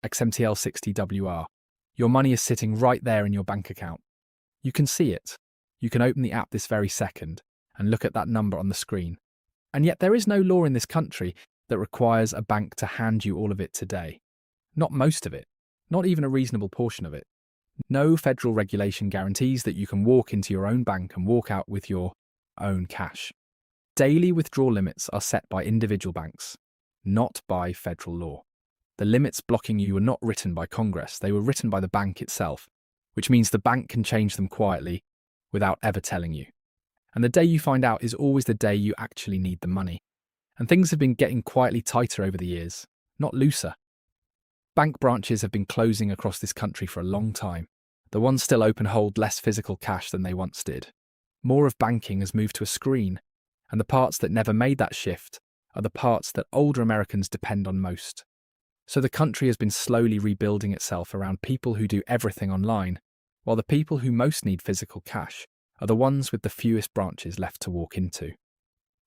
XMTL60WR. Your money is sitting right there in your bank account. You can see it. You can open the app this very second and look at that number on the screen. And yet there is no law in this country that requires a bank to hand you all of it today. Not most of it. Not even a reasonable portion of it. No federal regulation guarantees that you can walk into your own bank and walk out with your own cash. Daily withdrawal limits are set by individual banks, not by federal law. The limits blocking you were not written by Congress, they were written by the bank itself, which means the bank can change them quietly without ever telling you. And the day you find out is always the day you actually need the money. And things have been getting quietly tighter over the years, not looser. Bank branches have been closing across this country for a long time. The ones still open hold less physical cash than they once did. More of banking has moved to a screen, and the parts that never made that shift are the parts that older Americans depend on most. So the country has been slowly rebuilding itself around people who do everything online, while the people who most need physical cash are the ones with the fewest branches left to walk into.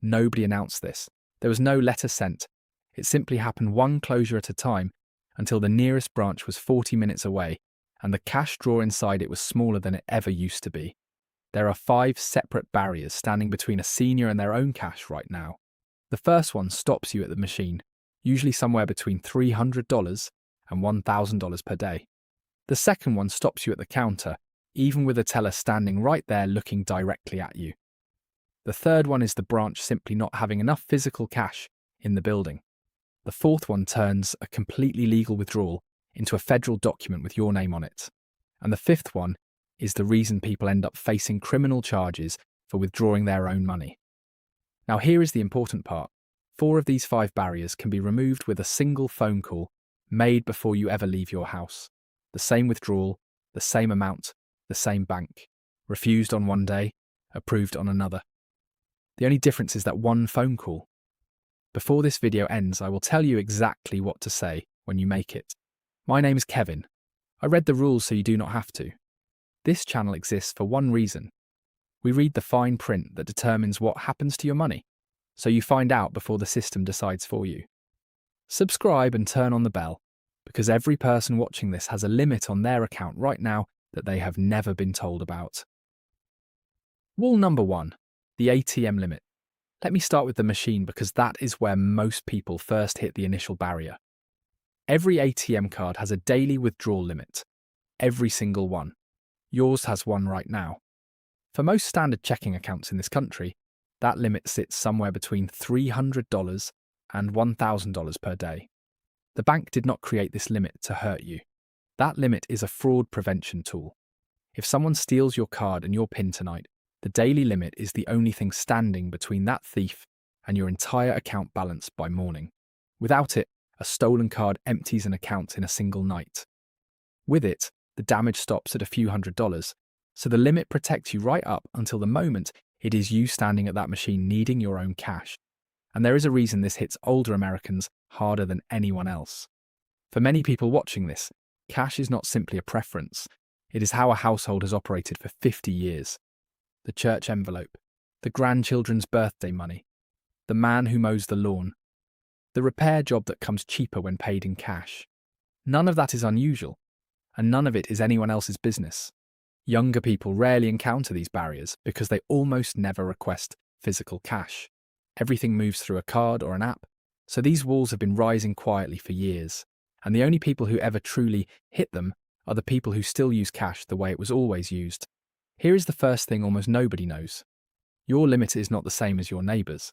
Nobody announced this. There was no letter sent. It simply happened one closure at a time until the nearest branch was 40 minutes away and the cash drawer inside it was smaller than it ever used to be. There are 5 separate barriers standing between a senior and their own cash right now. The first one stops you at the machine, usually somewhere between $300 and $1,000 per day. The second one stops you at the counter, even with a teller standing right there looking directly at you. The third one is the branch simply not having enough physical cash in the building. The fourth one turns a completely legal withdrawal into a federal document with your name on it. And the fifth one is the reason people end up facing criminal charges for withdrawing their own money. Now here is the important part. 4 of these 5 barriers can be removed with a single phone call made before you ever leave your house. The same withdrawal, the same amount, the same bank. Refused on one day, approved on another. The only difference is that one phone call. Before this video ends, I will tell you exactly what to say when you make it. My name is Kevin. I read the rules so you do not have to. This channel exists for one reason. We read the fine print that determines what happens to your money, so you find out before the system decides for you. Subscribe and turn on the bell, because every person watching this has a limit on their account right now that they have never been told about. Rule number 1, the ATM limit. Let me start with the machine because that is where most people first hit the initial barrier. Every ATM card has a daily withdrawal limit. Every single one. Yours has one right now. For most standard checking accounts in this country, that limit sits somewhere between $300 and $1,000 per day. The bank did not create this limit to hurt you. That limit is a fraud prevention tool. If someone steals your card and your PIN tonight, the daily limit is the only thing standing between that thief and your entire account balance by morning. Without it, a stolen card empties an account in a single night. With it, the damage stops at a few $100s, so the limit protects you right up until the moment it is you standing at that machine needing your own cash. And there is a reason this hits older Americans harder than anyone else. For many people watching this, cash is not simply a preference. It is how a household has operated for 50 years. The church envelope, the grandchildren's birthday money, the man who mows the lawn, the repair job that comes cheaper when paid in cash. None of that is unusual, and none of it is anyone else's business. Younger people rarely encounter these barriers because they almost never request physical cash. Everything moves through a card or an app, so these walls have been rising quietly for years, and the only people who ever truly hit them are the people who still use cash the way it was always used. Here is the first thing almost nobody knows. Your limit is not the same as your neighbour's.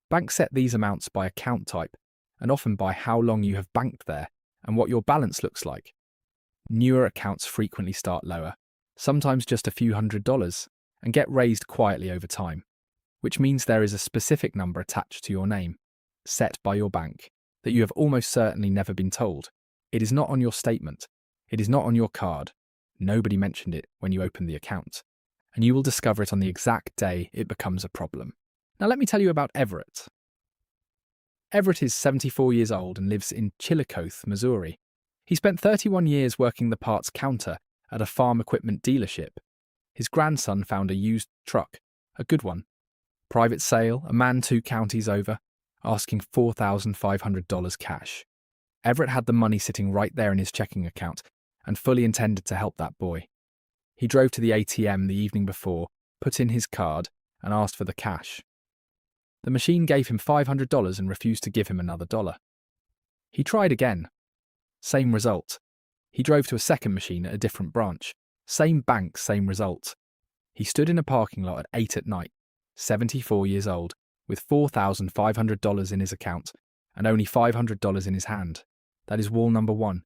Banks set these amounts by account type, and often by how long you have banked there and what your balance looks like. Newer accounts frequently start lower, sometimes just a few $100s, and get raised quietly over time, which means there is a specific number attached to your name, set by your bank, that you have almost certainly never been told. It is not on your statement. It is not on your card. Nobody mentioned it when you opened the account, and you will discover it on the exact day it becomes a problem. Now let me tell you about Everett. Everett is 74 years old and lives in Chillicothe, Missouri. He spent 31 years working the parts counter at a farm equipment dealership. His grandson found a used truck, a good one. Private sale, a man 2 counties over, asking $4,500 cash. Everett had the money sitting right there in his checking account and fully intended to help that boy. He drove to the ATM the evening before, put in his card, and asked for the cash. The machine gave him $500 and refused to give him another dollar. He tried again. Same result. He drove to a second machine at a different branch. Same bank, same result. He stood in a parking lot at 8 at night, 74 years old, with $4,500 in his account and only $500 in his hand. That is wall number 1.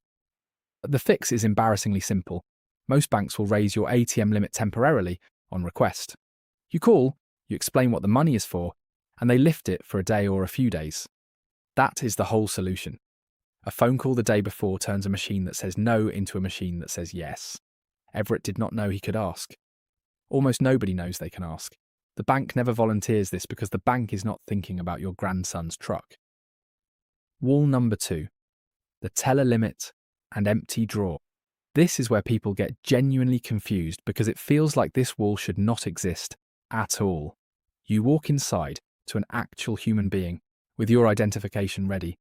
The fix is embarrassingly simple. Most banks will raise your ATM limit temporarily on request. You call, you explain what the money is for, and they lift it for a day or a few days. That is the whole solution. A phone call the day before turns a machine that says no into a machine that says yes. Everett did not know he could ask. Almost nobody knows they can ask. The bank never volunteers this because the bank is not thinking about your grandson's truck. Wall number 2. The teller limit and empty drawer. This is where people get genuinely confused because it feels like this wall should not exist at all. You walk inside to an actual human being with your identification ready.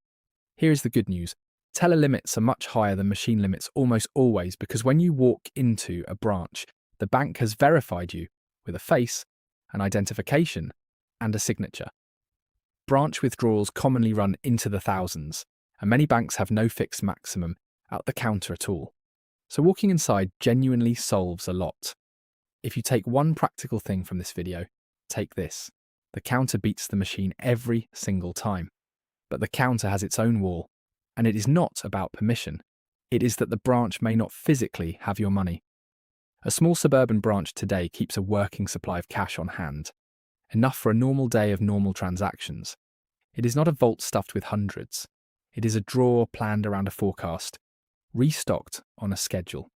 Here is the good news. Teller limits are much higher than machine limits almost always because when you walk into a branch, the bank has verified you with a face, an identification, and a signature. Branch withdrawals commonly run into the thousands, and many banks have no fixed maximum at the counter at all. So walking inside genuinely solves a lot. If you take one practical thing from this video, take this. The counter beats the machine every single time. But the counter has its own wall, and it is not about permission. It is that the branch may not physically have your money. A small suburban branch today keeps a working supply of cash on hand, enough for a normal day of normal transactions. It is not a vault stuffed with hundreds. It is a drawer planned around a forecast, restocked on a schedule.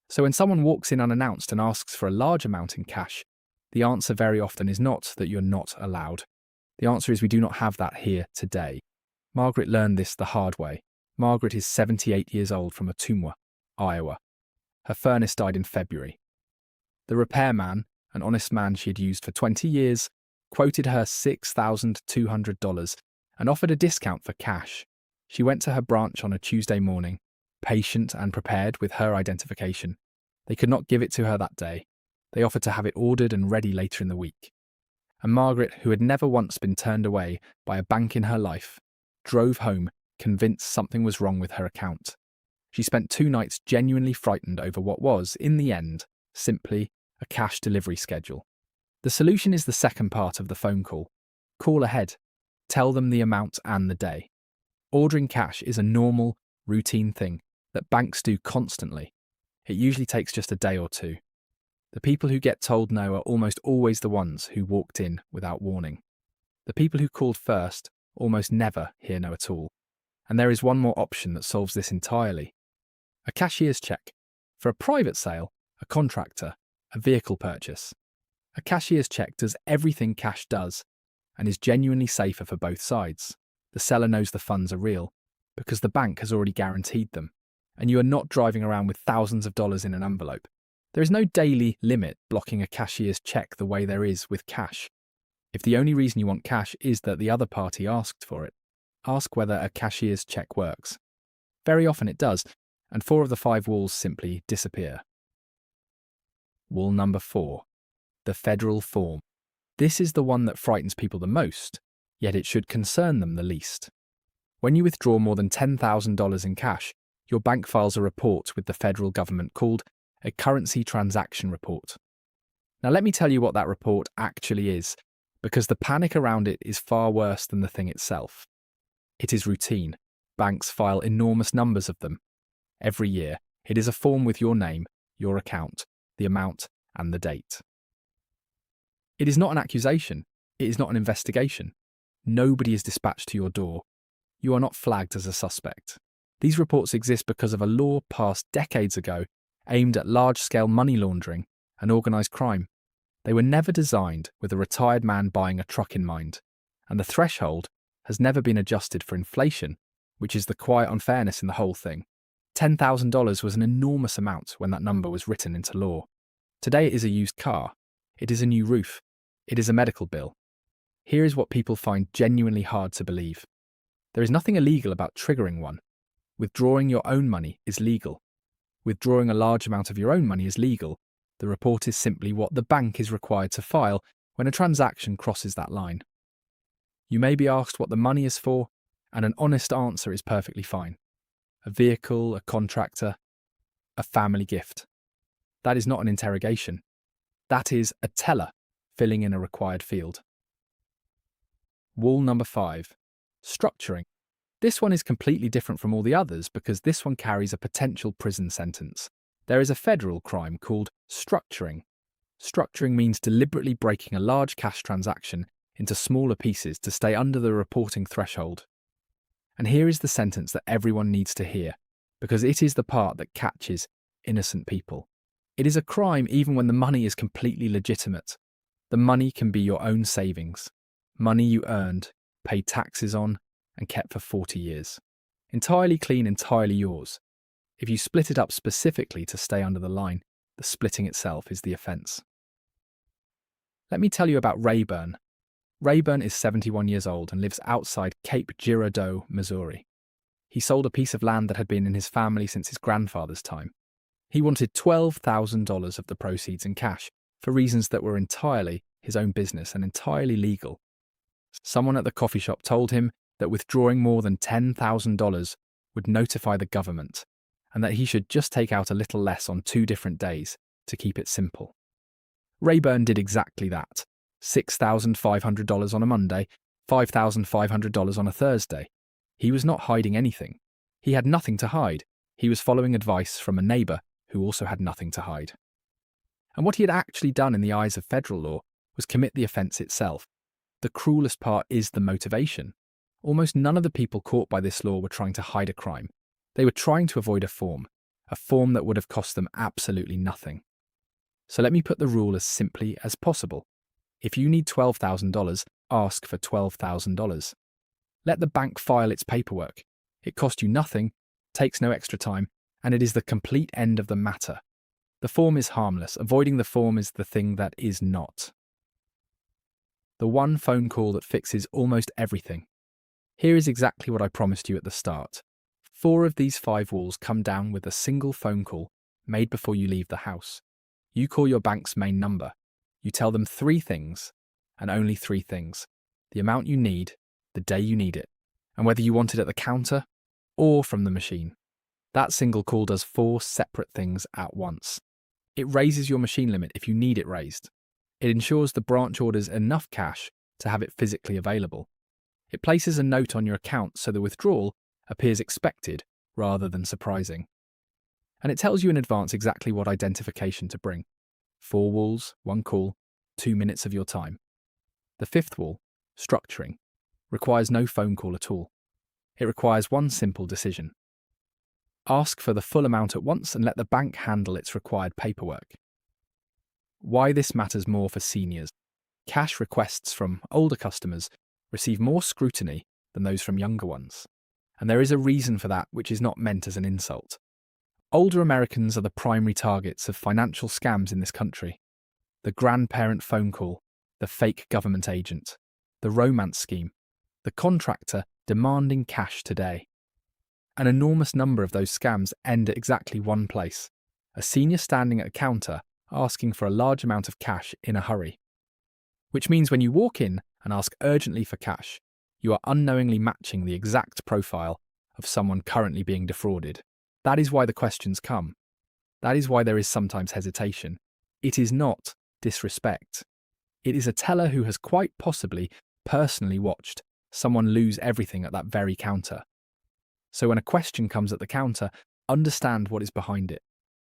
So when someone walks in unannounced and asks for a large amount in cash, the answer very often is not that you're not allowed. The answer is we do not have that here today. Margaret learned this the hard way. Margaret is 78 years old from Ottumwa, Iowa. Her furnace died in February. The repairman, an honest man she had used for 20 years, quoted her $6,200 and offered a discount for cash. She went to her branch on a Tuesday morning, patient and prepared with her identification. They could not give it to her that day. They offered to have it ordered and ready later in the week. And Margaret, who had never once been turned away by a bank in her life, drove home convinced something was wrong with her account. She spent 2 nights genuinely frightened over what was, in the end, simply a cash delivery schedule. The solution is the second part of the phone call. Call ahead. Tell them the amount and the day. Ordering cash is a normal, routine thing that banks do constantly. It usually takes just a day or 2. The people who get told no are almost always the ones who walked in without warning. The people who called first almost never hear no at all. And there is one more option that solves this entirely. A cashier's check. For a private sale, a contractor, a vehicle purchase. A cashier's check does everything cash does and is genuinely safer for both sides. The seller knows the funds are real because the bank has already guaranteed them, and you are not driving around with thousands of dollars in an envelope. There is no daily limit blocking a cashier's check the way there is with cash. If the only reason you want cash is that the other party asked for it, ask whether a cashier's check works. Very often it does, and 4 of the 5 walls simply disappear. Wall number 4. The federal form. This is the one that frightens people the most, yet it should concern them the least. When you withdraw more than $10,000 in cash, your bank files a report with the federal government called a currency transaction report. Now let me tell you what that report actually is, because the panic around it is far worse than the thing itself. It is routine. Banks file enormous numbers of them. Every year, it is a form with your name, your account, the amount, and the date. It is not an accusation. It is not an investigation. Nobody is dispatched to your door. You are not flagged as a suspect. These reports exist because of a law passed decades ago aimed at large-scale money laundering and organised crime. They were never designed with a retired man buying a truck in mind, and the threshold has never been adjusted for inflation, which is the quiet unfairness in the whole thing. $10,000 was an enormous amount when that number was written into law. Today it is a used car. It is a new roof. It is a medical bill. Here is what people find genuinely hard to believe. There is nothing illegal about triggering one. Withdrawing your own money is legal. Withdrawing a large amount of your own money is legal. The report is simply what the bank is required to file when a transaction crosses that line. You may be asked what the money is for, and an honest answer is perfectly fine. A vehicle, a contractor, a family gift. That is not an interrogation. That is a teller filling in a required field. Wall number 5. Structuring. This one is completely different from all the others because this one carries a potential prison sentence. There is a federal crime called structuring. Structuring means deliberately breaking a large cash transaction into smaller pieces to stay under the reporting threshold. And here is the sentence that everyone needs to hear, because it is the part that catches innocent people. It is a crime even when the money is completely legitimate. The money can be your own savings, money you earned, paid taxes on, and kept for 40 years. Entirely clean, entirely yours. If you split it up specifically to stay under the line, the splitting itself is the offence. Let me tell you about Rayburn. Rayburn is 71 years old and lives outside Cape Girardeau, Missouri. He sold a piece of land that had been in his family since his grandfather's time. He wanted $12,000 of the proceeds in cash for reasons that were entirely his own business and entirely legal. Someone at the coffee shop told him that withdrawing more than $10,000 would notify the government and that he should just take out a little less on 2 different days to keep it simple. Rayburn did exactly that. $6,500 on a Monday, $5,500 on a Thursday. He was not hiding anything. He had nothing to hide. He was following advice from a neighbour who also had nothing to hide. And what he had actually done in the eyes of federal law was commit the offence itself. The cruelest part is the motivation. Almost none of the people caught by this law were trying to hide a crime. They were trying to avoid a form that would have cost them absolutely nothing. So let me put the rule as simply as possible. If you need $12,000, ask for $12,000. Let the bank file its paperwork. It costs you nothing, takes no extra time, and it is the complete end of the matter. The form is harmless. Avoiding the form is the thing that is not. The one phone call that fixes almost everything. Here is exactly what I promised you at the start. 4 of these 5 walls come down with a single phone call made before you leave the house. You call your bank's main number. You tell them 3 things, and only 3 things. The amount you need, the day you need it, and whether you want it at the counter or from the machine. That single call does 4 separate things at once. It raises your machine limit if you need it raised. It ensures the branch orders enough cash to have it physically available. It places a note on your account so the withdrawal appears expected rather than surprising. And it tells you in advance exactly what identification to bring. 4 walls, 1 call, 2 minutes of your time. The 5th wall, structuring, requires no phone call at all. It requires one simple decision. Ask for the full amount at once and let the bank handle its required paperwork. Why this matters more for seniors. Cash requests from older customers receive more scrutiny than those from younger ones. And there is a reason for that which is not meant as an insult. Older Americans are the primary targets of financial scams in this country. The grandparent phone call, the fake government agent, the romance scheme, the contractor demanding cash today. An enormous number of those scams end at exactly one place: a senior standing at a counter asking for a large amount of cash in a hurry. Which means when you walk in and ask urgently for cash, you are unknowingly matching the exact profile of someone currently being defrauded. That is why the questions come. That is why there is sometimes hesitation. It is not disrespect. It is a teller who has quite possibly personally watched someone lose everything at that very counter. So when a question comes at the counter, understand what is behind it.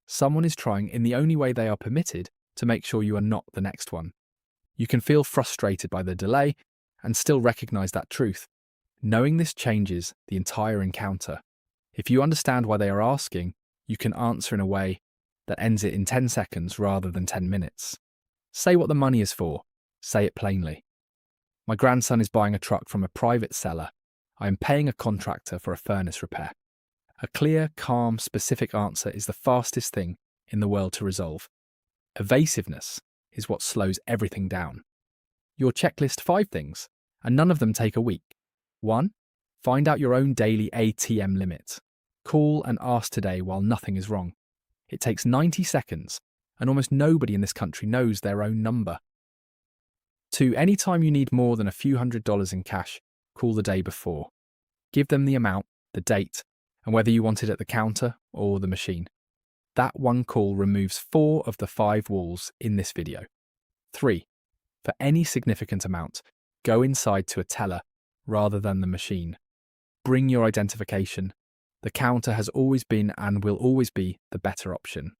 Someone is trying in the only way they are permitted to make sure you are not the next one. You can feel frustrated by the delay and still recognize that truth. Knowing this changes the entire encounter. If you understand why they are asking, you can answer in a way that ends it in 10 seconds rather than 10 minutes. Say what the money is for. Say it plainly. My grandson is buying a truck from a private seller. I am paying a contractor for a furnace repair. A clear, calm, specific answer is the fastest thing in the world to resolve. Evasiveness is what slows everything down. Your checklist 5 things, and none of them take a week. 1. Find out your own daily ATM limit. Call and ask today while nothing is wrong. It takes 90 seconds, and almost nobody in this country knows their own number. 2. Anytime you need more than a few $100s in cash, call the day before. Give them the amount, the date, and whether you want it at the counter or the machine. That one call removes 4 of the 5 walls in this video. 3. For any significant amount, go inside to a teller rather than the machine. Bring your identification. The counter has always been and will always be the better option.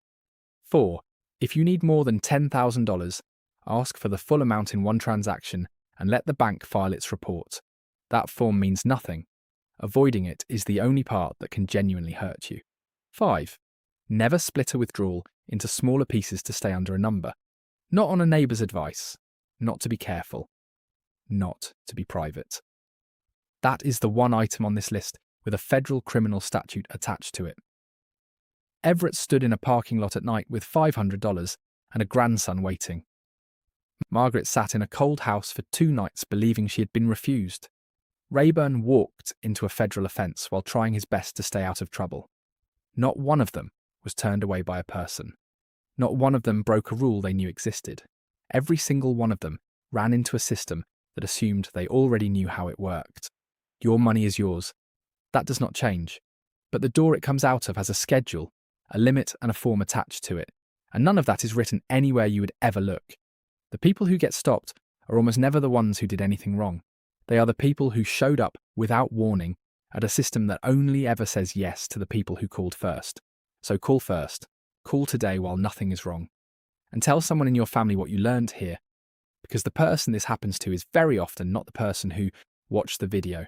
4. If you need more than $10,000, ask for the full amount in one transaction and let the bank file its report. That form means nothing. Avoiding it is the only part that can genuinely hurt you. 5. Never split a withdrawal into smaller pieces to stay under a number. Not on a neighbour's advice. Not to be careful. Not to be private. That is the one item on this list with a federal criminal statute attached to it. Everett stood in a parking lot at night with $500 and a grandson waiting. Margaret sat in a cold house for 2 nights believing she had been refused. Rayburn walked into a federal offence while trying his best to stay out of trouble. Not one of them was turned away by a person. Not one of them broke a rule they knew existed. Every single one of them ran into a system that assumed they already knew how it worked. Your money is yours. That does not change. But the door it comes out of has a schedule, a limit and a form attached to it, and none of that is written anywhere you would ever look. The people who get stopped are almost never the ones who did anything wrong. They are the people who showed up without warning at a system that only ever says yes to the people who called first. So call first. Call today while nothing is wrong. And tell someone in your family what you learned here, because the person this happens to is very often not the person who watched the video.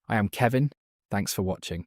I am Kevin. Thanks for watching.